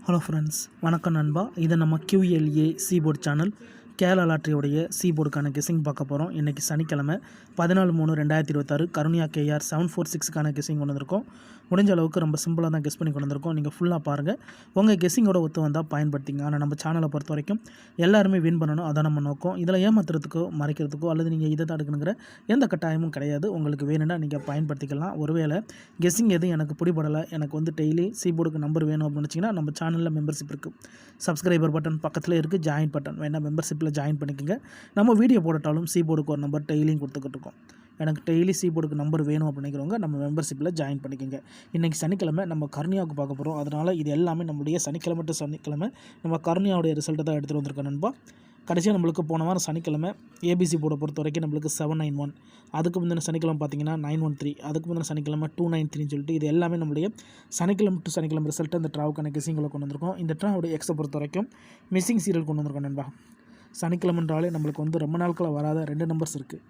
Hello friends, வணக்கம் நண்பா. இது நம்ம QLA சீபோர்ட் சேனல். கேரளா லாட்டரியோடைய சீபோர்டுக்கான கெஸிங் பார்க்க போகிறோம். இன்றைக்கி சனிக்கிழமை 14/3/2026 கருணியா KR 746க்கான கெஸிங் கொண்டு வந்திருக்கோம். முடிஞ்ச அளவுக்கு ரொம்ப சிம்பிளாக தான் கெஸ் பண்ணி கொண்டு வந்திருக்கோம். நீங்கள் ஃபுல்லாக பாருங்கள். உங்கள் கெஸிங்கோட ஒத்து வந்தால் பயன்படுத்திங்க. ஆனால் நம்ம சேனலை பொறுத்த வரைக்கும் எல்லாருமே வின் பண்ணணும், அதான் நம்ம நோக்கம். இதில் ஏமாத்துறதுக்கோ மறைக்கிறதுக்கோ அல்லது நீங்கள் இதை தான் எடுக்கணுங்கிற எந்த கட்டாயமும் கிடையாது. உங்களுக்கு வேணும்னா நீங்கள் பயன்படுத்திக்கலாம். ஒருவேளை கெஸிங் எதுவும் எனக்கு பிடிபடலை, எனக்கு டெய்லி சீபோர்டுக்கு நம்பர் வேணும் அப்படின்னு வச்சிங்கன்னா நம்ம சேனலில் மெம்பர்ஷிப் இருக்குது. சப்ஸ்கிரைபர் பட்டன் பக்கத்தில் இருக்குது, ஜாயின் பட்டன் வேணால் மெம்பர்ஷிப்பில் ஜாயின் பண்ணிக்கோங்க. நம்ம வீடியோ போட்டாலும் சீபோர்டுக்கு ஒரு நம்பர் டெய்லியும் கொடுத்துக்கிட்டு இருக்கோம். எனக்கு டெய்லி சீபோர்டுக்கு நம்பர் வேணும் அப்படிங்கிறவங்க நம்ம மெம்பர்ஷிப்பில் ஜாயின் பண்ணிக்கோங்க. இன்றைக்கி சனிக்கிழமை நம்ம கருணியாவுக்கு பார்க்க போகிறோம். அதனால் இது எல்லாமே நம்மளுடைய சனிக்கிழமை டு சனிக்கிழமை நம்ம கருணியாவுடைய ரிசல்ட்டை தான் எடுத்துகிட்டு வந்திருக்கோம் நண்பா. கடைசியாக நம்மளுக்கு போன வாரம் சனிக்கிழமை ஏபிசி போர்டை பொறுத்த வரைக்கும் நம்மளுக்கு 791, அதுக்கு முந்தின சனிக்கிழமை பார்த்தீங்கன்னா 913, அதுக்கு முந்தின சனிக்கிழமை 293 சொல்லிட்டு இது எல்லாமே நம்மளுடைய சனிக்கிழமை டு சனிக்கிழமை ரிசல்ட்டு இந்த ட்ராவுக்கான கெஸிங்களை கொண்டு வந்திருக்கோம். இந்த ட்ராவுடைய எக்ஸை பொறுத்த வரைக்கும் மிஸ்ஸிங் சீரியல் கொண்டு வந்திருக்கோம் நண்பா. சனிக்கிழமைன்றாலே நம்மளுக்கு ரொம்ப நாட்களில் வராத 2 நம்பர்ஸ் இருக்குது.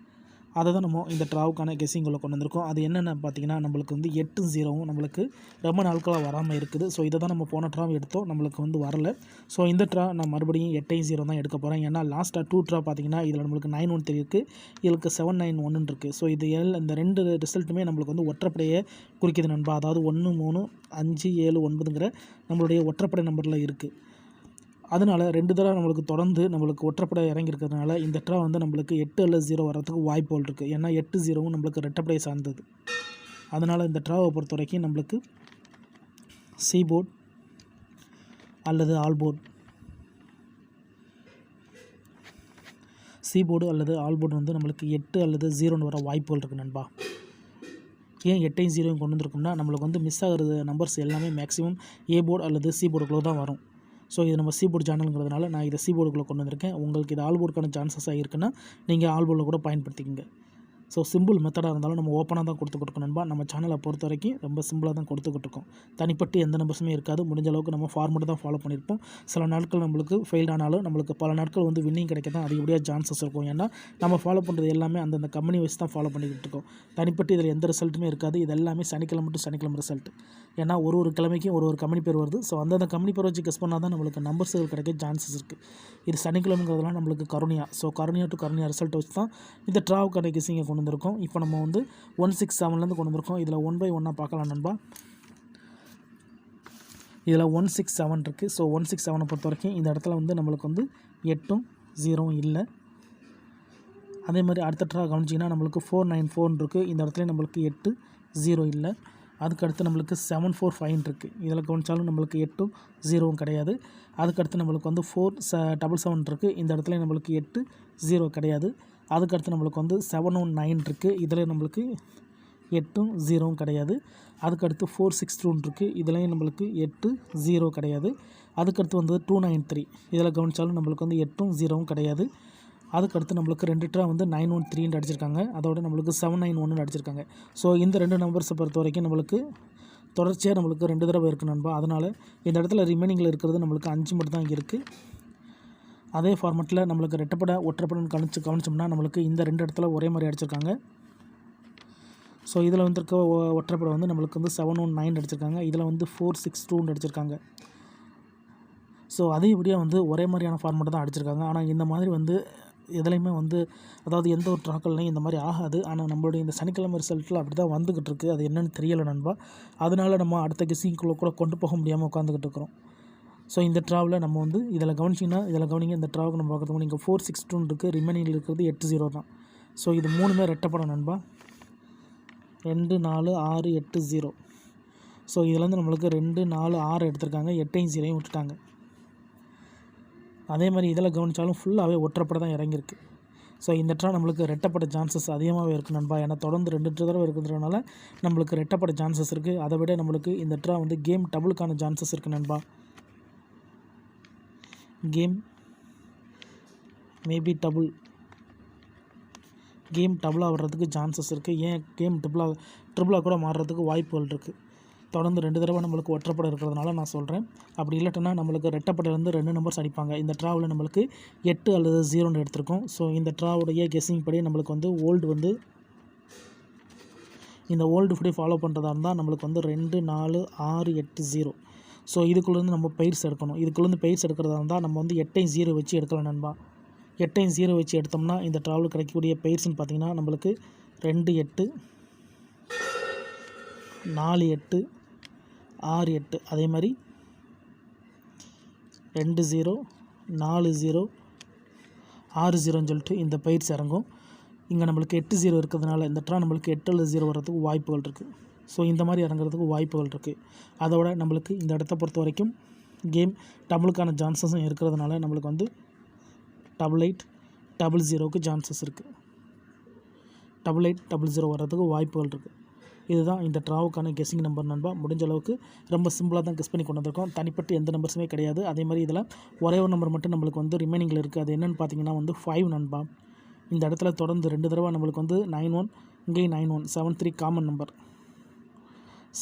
அதை தான் நம்ம இந்த ட்ராவுக்கான கெஸிங்களை கொண்டு வந்திருக்கோம். அது என்னென்ன பார்த்தீங்கன்னா நம்மளுக்கு 8-0வும் நம்மளுக்கு ரொம்ப நாட்களாக வராமல் இருக்குது. ஸோ இதை தான் நம்ம போன ட்ராவும் எடுத்தோம், நம்மளுக்கு வரல. ஸோ இந்த ட்ரா நான் மறுபடியும் 8-0 தான் எடுக்க போகிறேன். ஏன்னா லாஸ்ட்டாக 2 ட்ரா பார்த்தீங்கன்னா இதில் நம்மளுக்கு 913 இருக்குது, இதுக்கு 791 இருக்குது. ஸோ இது இந்த 2 ரிசல்ட்டுமே நம்மளுக்கு ஒற்றைப்படையை குறிக்கிது நண்பா. அதாவது 1, 3, 5, 7, 9ங்கிற நம்மளுடைய ஒற்றைப்படை நம்பரில் இருக்குது. அதனால் 2 தடவை நம்மளுக்கு தொடர்ந்து நம்மளுக்கு ஒற்றைப்படை இறங்கியிருக்கிறதுனால இந்த ட்ரா நம்மளுக்கு 8 அல்லது 0 வர்றதுக்கு வாய்ப்புகள் இருக்குது. ஏன்னா 8-0வும் நம்மளுக்கு ரெட்டப்படையை சார்ந்தது. அதனால் இந்த ட்ராவை பொறுத்த வரைக்கும் நம்மளுக்கு சீபோர்ட் அல்லது ஆல்போர்ட், சீபோர்டு அல்லது ஆல்போர்டு நம்மளுக்கு 8 அல்லது 0ன்னு வர வாய்ப்புகள் இருக்குது நண்பா. ஏன் 8-0 கொண்டு வந்திருக்கோம்னா நம்மளுக்கு மிஸ் ஆகிறது நம்பர்ஸ் எல்லாமே மேக்ஸிமம் ஏ போர்டு அல்லது சி போர்டுக்குள்ளே தான் வரும். ஸோ இது நம்ம சீபோர்டு சேனலுங்கிறதுனால நான் இதை சீபோர்டுக்குள்ளே கொண்டு வந்திருக்கேன். உங்களுக்கு இது ஆல்போர்டுக்கான சான்சஸாக இருக்குன்னா நீங்கள் ஆல்போர்டில் கூட பயன்படுத்திக்கங்க. ஸோ சிம்பிள் மெத்தடாக இருந்தாலும் நம்ம ஓப்பனாக தான் கொடுத்துக்கிட்டு நண்பா. நம்ம சேனலை பொறுத்த வரைக்கும் ரொம்ப சிம்பிளாக தான் கொடுத்துக்கிட்டு இருக்கோம். தனிப்பட்டு எந்த நம்பர்ஸுமே இருக்காது. முடிஞ்ச அளவுக்கு நம்ம ஃபார்மெட்டு தான் ஃபாலோ பண்ணியிருப்போம். சில நாட்கள் நம்மளுக்கு ஃபெயில் ஆனாலும் நம்மளுக்கு பல நாட்கள் வின்னிங் கிடைக்க தான் அதிகப்படியாக சான்சஸ் இருக்கும். ஏன்னா நம்ம ஃபாலோ பண்ணுறது எல்லாமே அந்தந்த கம்பெனி வைஸ் தான் ஃபாலோ பண்ணிக்கிட்டு இருக்கோம். தனிப்பட்டு இதில் எந்த ரிசல்ட்டுமே இருக்காது. இது எல்லாமே சனிக்கிழமை டு சனிக்கிழமை ரிசல்ட். ஏன்னா ஒரு கிழமைக்கும் ஒரு கம்பெனி பேர் வருது. ஸோ அந்தந்த கம்பெனி பேர் வச்சு கெஸ் பண்ணால் தான் நம்மளுக்கு நம்பர்ஸுகள் கிடைக்க சான்சஸ் இருக்குது. இது சனிக்கிழமைங்கிறதுலாம் நம்மளுக்கு Karunya. So Karunya to Karunya result வச்சு தான் இந்த ட்ராவுக்கான கெஸிங்கை கொண்டு வந்திருக்கோம். இப்போ நம்ம 167லேருந்து கொண்டு வந்திருக்கோம். இதில் 1 by 1 பார்க்கலாம் நண்பா. இதில் 167 இருக்குது. ஸோ 167 பொறுத்த வரைக்கும் இந்த இடத்துல நம்மளுக்கு 8ம் 0வும் இல்லை. அதே மாதிரி அடுத்த ட்ரா கவனிச்சிங்கன்னா நம்மளுக்கு 494 இருக்குது. இந்த இடத்துல நம்மளுக்கு 8, 0 இல்லை. அதுக்கடுத்து நம்மளுக்கு 745 இருக்குது. இதில் கவனித்தாலும் நம்மளுக்கு 8ம் 0வும் கிடையாது. அதுக்கடுத்து நம்மளுக்கு 477 இருக்குது. இந்த இடத்துல நம்மளுக்கு 8, 0 கிடையாது. அதுக்கடுத்து நம்மளுக்கு 719 இருக்குது. இதில் நம்மளுக்கு 8ம் 0வும் கிடையாது. அதுக்கடுத்து 462 இருக்குது. இதுலேயும் நம்மளுக்கு 8, 0 கிடையாது. அதுக்கடுத்து 293. இதில் கவனித்தாலும் நம்மளுக்கு 8ம் 0வும் கிடையாது. அதுக்கடுத்து நம்மளுக்கு 2 ட்ரா 913 அடிச்சிருக்காங்க. அதோட நம்மளுக்கு 791 அடிச்சிருக்காங்க. ஸோ இந்த 2 நம்பர்ஸை பொறுத்த வரைக்கும் நம்மளுக்கு தொடர்ச்சியாக நம்மளுக்கு 2 தடவை இருக்குது நண்பா. அதனால் இந்த இடத்துல ரிமைனிங்கில் இருக்கிறது நம்மளுக்கு 5 மட்டும் தான் இங்கே இருக்குது. அதே ஃபார்மெட்டில் நம்மளுக்கு ரெட்டப்படை ஒற்றைப்படைன்னு கவனிச்சோம்னா நம்மளுக்கு இந்த 2 இடத்துல ஒரே மாதிரி அடிச்சிருக்காங்க. ஸோ இதில் இருக்க ஒற்றைப்படை நம்மளுக்கு 719 அடிச்சிருக்காங்க. இதில் 462 அடிச்சிருக்காங்க. ஸோ அதிகப்படியாக ஒரே மாதிரியான ஃபார்மெட்டை தான் அடிச்சிருக்காங்க. ஆனால் இந்த மாதிரி எதுலையுமே அதாவது எந்த ஒரு ட்ராக்கள்லையும் இந்த மாதிரி ஆகாது. ஆனால் நம்மளுடைய இந்த சனிக்கிழமை ரிசல்ட்டில் அப்படி தான் வந்துக்கிட்டு இருக்குது. அது என்னென்னு தெரியலை நண்பா. அதனால் நம்ம அடுத்த கெஸிங்குள்ளே கூட கொண்டு போக முடியாமல் உட்காந்துக்கிட்டு இருக்கிறோம். ஸோ இந்த ட்ராவில் நம்ம இதில் கவனிச்சிங்கன்னா இதில் கவனிங்க, இந்த ட்ராவுக்கு நம்ம பார்க்குறதுக்கு நீங்கள் 462 இருக்குது. ரிமைனிங்கில் இருக்கிறது 80 தான். ஸோ இது 3மே ரெட்டப்படம் நண்பா. 2, 4, 6, 8, 0. ஸோ இதில் நம்மளுக்கு 2, 4, 6 எடுத்திருக்காங்க. 8யும் 0யும் விட்டுட்டாங்க. அதே மாதிரி இதில் கவனித்தாலும் ஃபுல்லாகவே ஒற்றைப்படை தான் இறங்கியிருக்கு. ஸோ இந்த ட்ரா நம்மளுக்கு ரெட்டப்பட சான்சஸ் அதிகமாகவே இருக்குது நண்பா. ஏன்னா தொடர்ந்து 2 தடவை இருக்கிறதுனால நம்மளுக்கு ரெட்டப்பட சான்சஸ் இருக்குது. அதை விட நம்மளுக்கு இந்த ட்ரா கேம் டபுளுக்கான சான்சஸ் இருக்குது நண்பா. கேம் மேபி கேம் டபுளாக வர்றதுக்கு சான்சஸ் இருக்குது. ஏன் கேம் ட்ரிபிளாக கூட மாறுறதுக்கு வாய்ப்புகள் இருக்குது. தொடர்ந்து 2 தடவை நம்மளுக்கு ஒற்றைப்படை இருக்கிறதுனால நான் சொல்கிறேன். அப்படி இல்லைன்னா நம்மளுக்கு ரெட்டப்படையிலேருந்து 2 நம்பர்ஸ் அடிப்பாங்க. இந்த ட்ராவில் நம்மளுக்கு 8 அல்லது 0ன்னு எடுத்திருக்கோம். ஸோ இந்த ட்ராவுடைய கெஸிங் படி நம்மளுக்கு ஓல்டு இந்த ஓல்டு படி ஃபாலோ பண்ணுறதா இருந்தால் நம்மளுக்கு 2, 4, 6, 8, 0. ஸோ இதுக்குள்ளேருந்து நம்ம பெயர்ஸ் எடுக்கணும். இதுக்குள்ளேருந்து பெயர்ஸ் எடுக்கிறதா இருந்தால் நம்ம வந்து 8ஐயும் 0 வச்சு எடுக்கலாம் நண்பா. 8ஐயும் 0 வச்சு எடுத்தோம்னா இந்த ட்ராவல் கிடைக்கக்கூடிய பெயர்ஸ்னு பார்த்திங்கன்னா நம்மளுக்கு 2 8 4 8 6 8 அதே மாதிரி 2 0 4 0 6 0ன்னு சொல்லிட்டு இந்த பெயர்ஸ் இறங்கும். இங்கே நம்மளுக்கு 8 0 இருக்கிறதுனால இந்த ட்ரா நம்மளுக்கு 8 அல்லது 0 வர்றதுக்கு வாய்ப்புகள் இருக்குது. ஸோ இந்த மாதிரி இறங்குறதுக்கு வாய்ப்புகள் இருக்குது. அதோட நம்மளுக்கு இந்த இடத்த பொறுத்த வரைக்கும் கேம் டபுளுக்கான சான்சஸும் இருக்கிறதுனால நம்மளுக்கு வந்து 8 8 0க்கு சான்சஸ் இருக்குது. 8 8 0 வர்றதுக்கு வாய்ப்புகள் இருக்குது. இதுதான் இந்த ட்ராவுக்கான கெஸ்ஸிங் நம்பர் நண்பா. முடிஞ்ச அளவுக்கு ரொம்ப சிம்பிளாக தான் கெஸ் பண்ணி கொண்டு வந்திருக்கோம். தனிப்பட்டு எந்த நம்பர்ஸுமே கிடையாது. அதே மாதிரி இதில் ஒரே ஒரு நம்பர் மட்டும் நம்மளுக்கு வந்து ரிமைனிங்கில் இருக்குது. அது என்னென்னு பார்த்தீங்கன்னா வந்து 5 நண்பா. இந்த இடத்துல தொடர்ந்து 2 தடவை நம்மளுக்கு வந்து 9 1 இங்கேயும் 9 1 7 3 காமன் நம்பர்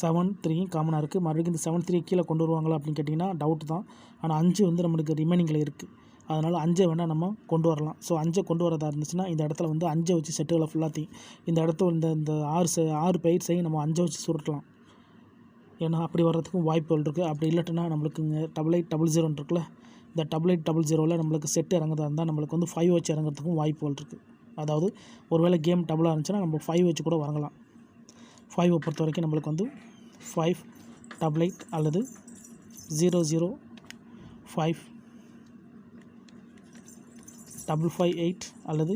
7 3 காமனாக இருக்குது. மறுபடியும் இந்த 7 3 கீழே கொண்டு வருவாங்களா அப்படின்னு கேட்டிங்கன்னா டவுட் தான். ஆனால் 5 வந்து நம்மளுக்கு ரிமைனிங்கில் இருக்குது. அதனால் 5 வேணால் நம்ம கொண்டு வரலாம். ஸோ 5 கொண்டு வரதா இருந்துச்சுன்னா இந்த இடத்துல வந்து 5 வச்சு செட்டுகளை ஃபுல்லாத்தையும் இந்த இடத்துல இந்த 6 பெயர்ஸையும் நம்ம 5 வச்சு சுருட்டலாம். ஏன்னா அப்படி வர்றதுக்கும் வாய்ப்புகள் இருக்குது. அப்படி இல்லாட்டினா நம்மளுக்கு இங்கே 8 8 0 இருக்குல்ல, இந்த 8 8 0ல் நம்மளுக்கு செட்டு இறங்குறதா இருந்தால் நம்மளுக்கு வந்து 5 வச்சு இறங்குறதுக்கும் வாய்ப்புகள் இருக்குது. அதாவது ஒருவேளை கேம் டபுளாக இருந்துச்சுன்னா நம்ம 5 வச்சு கூட வரலாம். 5 பொறுத்த வரைக்கும் நம்மளுக்கு வந்து 5 8 8 அல்லது 0 0 5 5 5 8 அல்லது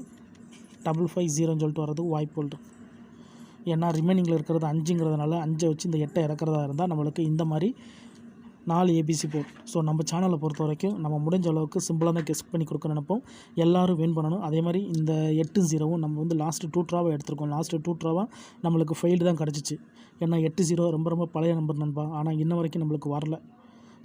5 5 0ன்னு சொல்லிட்டு வர்றதுக்கு வாய்ப்புகள் இருக்குது. ஏன்னா ரிமைனிங்கில் இருக்கிறது 5ங்கிறதுனால 5 வச்சு இந்த 8 இறக்குறதா இருந்தால் நம்மளுக்கு இந்த மாதிரி 4 ABC போர்ட். ஸோ நம்ம சேனலை பொறுத்த வரைக்கும் நம்ம முடிஞ்ச அளவுக்கு சிம்பிளாக தான் கெஸ் பண்ணி கொடுக்க நினைப்போம். எல்லோரும் வின் பண்ணணும். அதே மாதிரி இந்த 8 0வும் நம்ம வந்து லாஸ்ட்டு 2 ட்ராவை எடுத்திருக்கோம். லாஸ்ட்டு 2 ட்ராவாக நம்மளுக்கு ஃபெயில்டு தான் கிடச்சிச்சு. ஏன்னா 8 0 ரொம்ப ரொம்ப பழைய நம்பர் நண்பா. ஆனால் இன்ன வரைக்கும் நம்மளுக்கு வரல.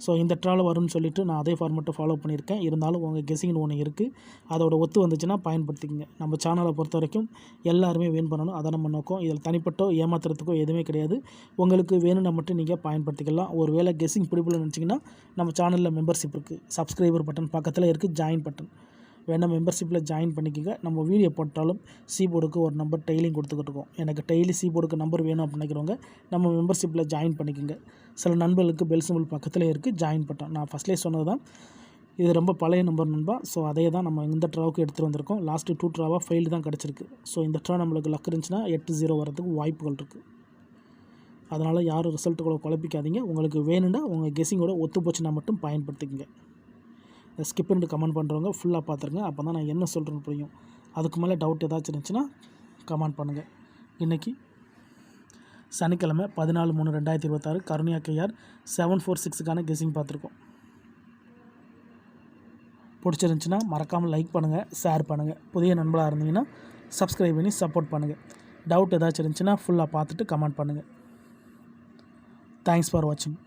ஸோ இந்த ட்ராவில் வரும்னு சொல்லிவிட்டு நான் அதே ஃபார்மெட்டை ஃபாலோ பண்ணியிருக்கேன். இருந்தாலும் உங்கள் கெஸ்ஸிங்னு ஒன்று இருக்குது. அதோட ஒத்து வந்துச்சுன்னா பயன்படுத்திக்கங்க. நம்ம சேனலை பொறுத்த வரைக்கும் எல்லாருமே வின் பண்ணணும். அதை நம்ம நோக்கம். இதில் தனிப்பட்டோ ஏமாத்துறதுக்கோ எதுவுமே கிடையாது. உங்களுக்கு வேணும்னா மட்டும் நீங்கள் பயன்படுத்திக்கலாம். ஒரு வேளை கெஸ்ஸிங் பிடிப்பில் நினச்சிங்கன்னா நம்ம சேனலில் மெம்பர்ஷிப் இருக்குது. சப்ஸ்கிரைபர் பட்டன் பக்கத்தில் இருக்குது, ஜாயின் பட்டன் வேணால் மெம்பர்ஷிப்பில் ஜாயின் பண்ணிக்கோங்க. நம்ம வீடியோ போட்டாலும் சீபோர்டுக்கு ஒரு நம்பர் டெய்லியும் கொடுத்துக்கிட்டு இருக்கோம். எனக்கு டெய்லி சீபோர்டுக்கு நம்பர் வேணும் அப்படின்னு நினைக்கிறவங்க நம்ம மெம்பர்ஷிப்பில் ஜாயின் பண்ணிக்கோங்க. சில நண்பர்களுக்கு பெல் சிம்பிள் பக்கத்தில் இருக்குது, ஜாயின் பட்டன். நான் ஃபஸ்ட்லேயே சொன்னது தான், இது ரொம்ப பழைய நம்பர் நண்பா. ஸோ அதே தான் நம்ம இந்த ட்ராவுக்கு எடுத்துகிட்டு வந்திருக்கோம். லாஸ்ட்டு 2 ட்ராவாக ஃபெயில்டு தான் கிடச்சிருக்கு. ஸோ இந்த ட்ரா நம்மளுக்கு லக் இருந்துச்சுன்னா 8 0 வரதுக்கு வாய்ப்புகள் இருக்குது. அதனால் யாரும் ரிசல்ட்டுகளை குழப்பிக்காதீங்க. உங்களுக்கு வேணும்னா உங்கள் கெஸ்ஸிங்கோட ஒத்து போச்சுன்னா மட்டும் பயன்படுத்திக்கங்க. ஸ்கிப் பண்ணிட்டு கமெண்ட் பண்ணுறவங்க ஃபுல்லாக பார்த்துருங்க. அப்போ தான் நான் என்ன சொல்கிறேன்னு புரியும். அதுக்கு மேலே டவுட் ஏதாச்சும் இருந்துச்சுன்னா கமெண்ட் பண்ணுங்கள். இன்றைக்கி சனிக்கிழமை 14 3 2026 கருணியா KR 746க்கான கெஸ்ஸிங் பார்த்துருக்கோம். பிடிச்சிருந்துச்சின்னா மறக்காமல் லைக் பண்ணுங்கள், ஷேர் பண்ணுங்கள். புதிய நண்பராக இருந்தீங்கன்னா சப்ஸ்கிரைப் பண்ணி சப்போர்ட் பண்ணுங்கள். டவுட் ஏதாச்சும் இருந்துச்சுன்னா ஃபுல்லாக பார்த்துட்டு கமெண்ட் பண்ணுங்கள். தேங்க்ஸ் ஃபார் வாட்சிங்.